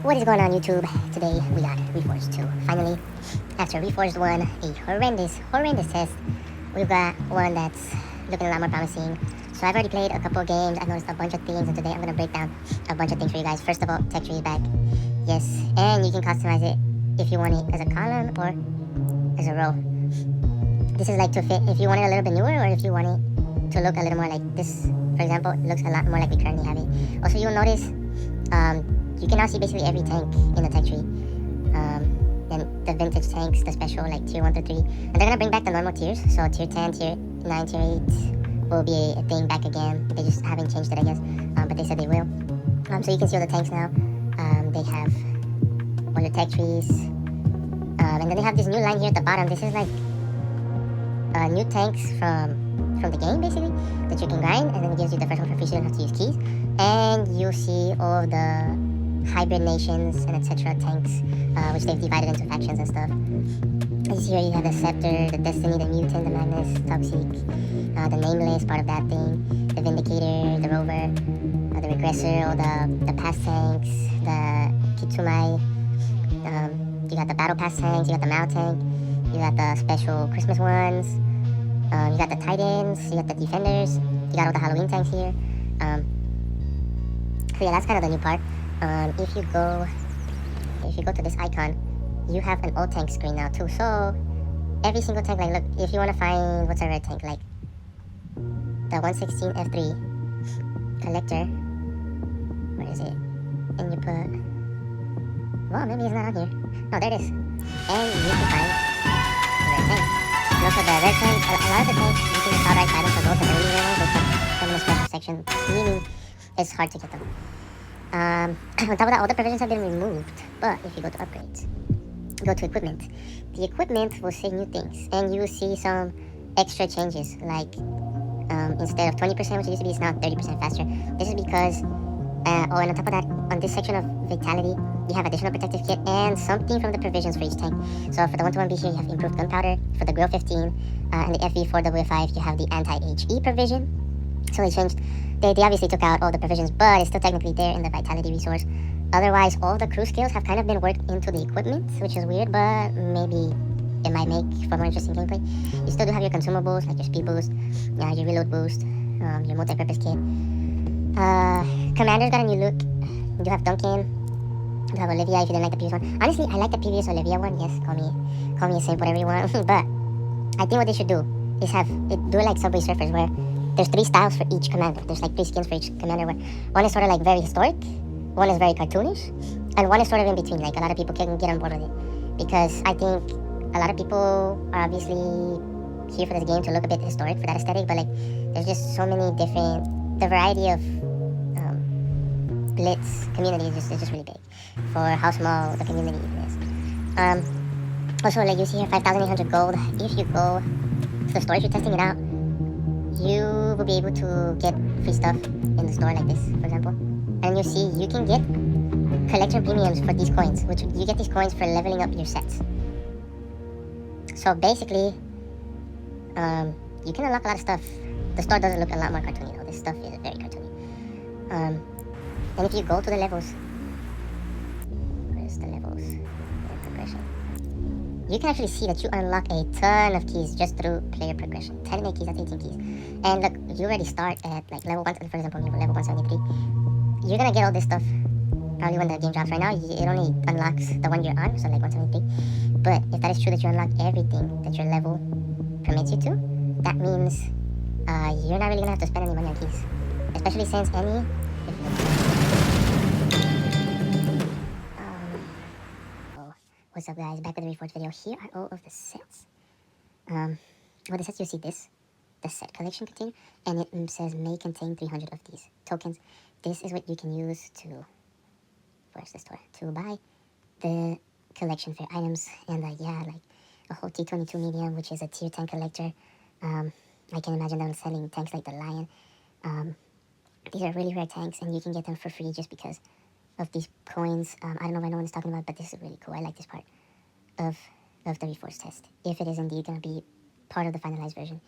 What is going on, YouTube? Today we got Reforged 2. Finally, after Reforged 1, a horrendous test, we've got one that's looking a lot more promising. So I've already played a couple of games, I've noticed a bunch of things, and today I'm going to break down a bunch of things for you guys. First of all, tech tree is back. Yes, and you can customize it if you want it as a column or as a row. This is like to fit if you want it a little bit newer or if you want it to look a little more like this. For example, it looks a lot more like we currently have it. Also, you'll notice you can now see basically every tank in the tech tree. And the vintage tanks, the special like tier 1 through 3. And they're gonna bring back the normal tiers. So tier 10, tier 9, tier 8 will be a thing back again. They just haven't changed it, I guess. But they said they will. So you can see all the tanks now. They have all your tech trees. And then they have this new line here at the bottom. This is like new tanks from the game basically that you can grind, and then it gives you the first one for free, so you don't have to use keys. And you see all of the hybrid nations and etc. tanks, which they've divided into factions and stuff. As you see here, you have the Scepter, the Destiny, the Mutant, the Madness, Toxic, the Nameless, part of that thing, the Vindicator, the Rover, the Regressor, all the past tanks, the Kitsumai, you got the Battle Pass tanks, you got the Mao tank, you got the special Christmas ones, you got the Titans, you got the Defenders, you got all the Halloween tanks here. So yeah, that's kind of the new part. If you go to this icon, you have an old tank screen now too. So every single tank, like look, if you want to find what's a red tank, like the 116 F3 collector, where is it? And you put, well, maybe it's not on here. No, there it is. And you can find the red tank. And also the red tank, a lot of the tanks you can outright buy them for gold, but the really rare ones, they come in a special section, meaning it's hard to get them. On top of that, all the provisions have been removed. But if you go to upgrades, go to equipment, the equipment will say new things, and you will see some extra changes. Like instead of 20%, which it used to be, it's now 30% faster. This is because, and on top of that, on this section of Vitality, you have additional protective kit and something from the provisions for each tank. So for the 121B here, you have improved gunpowder. For the Grill 15 and the FV4W5, you have the anti-HE provision. So they changed. They obviously took out all the provisions, but it's still technically there in the Vitality resource. Otherwise, all the crew skills have kind of been worked into the equipment, which is weird, but maybe it might make for more interesting gameplay. You still do have your consumables, like your speed boost, your reload boost, your multi-purpose kit. Commander's got a new look. You have Duncan. You have Olivia if you didn't like the previous one. Honestly, I like the previous Olivia one. Yes, call me a simp, whatever you want. But I think what they should do is do it like Subway Surfers, where there's 3 styles for each commander. There's like 3 skins for each commander, where one is sort of like very historic, one is very cartoonish, and one is sort of in between. Like a lot of people can get on board with it, because I think a lot of people are obviously here for this game to look a bit historic for that aesthetic, but like there's just so many different, the variety of Blitz community is just really big for how small the community is. Also, like you see here, 5,800 gold. If you go to the store, if you're testing it out, you will be able to get free stuff in the store like this, for example. And you see, you can get collection premiums for these coins, which you get these coins for leveling up your sets. So basically, you can unlock a lot of stuff. The store doesn't look a lot more cartoony though. This stuff is very cartoony. And if you go to the levels, where's the levels? Progression. You can actually see that you unlock a ton of keys just through player progression. 10 innate keys, that's 18 keys. And look, you already start at like level 1, for example, level 173. You're gonna get all this stuff probably when the game drops. Right now, it only unlocks the one you're on, so like 173. But if that is true that you unlock everything that your level permits you to, that means you're not really gonna have to spend any money on keys. Especially since what's up guys, back with the Reforged video. Here are all of the sets. The sets, you see this, the set collection container, and it says may contain 300 of these tokens. This is what you can use to, where's the store, to buy the collection fair items. And yeah, like a whole T22 medium, which is a tier 10 collector. I can imagine them selling tanks like the Lion. These are really rare tanks, and you can get them for free just because of these coins. I don't know if anyone is talking about, but this is really cool. I like this part of the Reforged test, if it is indeed going to be part of the finalized version.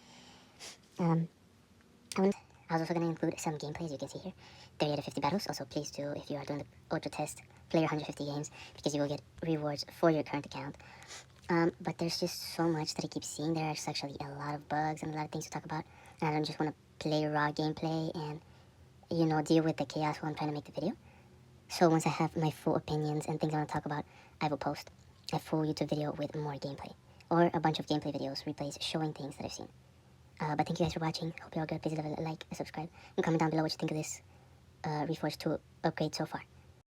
I I was also going to include some gameplay, as you can see here. 30 out of 50 battles. Also, please do, if you are doing the ultra test, play your 150 games, because you will get rewards for your current account. But there's just so much that I keep seeing. There are actually a lot of bugs and a lot of things to talk about. And I don't just want to play raw gameplay and, you know, deal with the chaos while I'm trying to make the video. So once I have my full opinions and things I want to talk about, I will post a full YouTube video with more gameplay. Or a bunch of gameplay videos, replays, showing things that I've seen. But thank you guys for watching. Hope you're all good. Please leave a like and subscribe. And comment down below what you think of this Reforged 2 upgrade so far.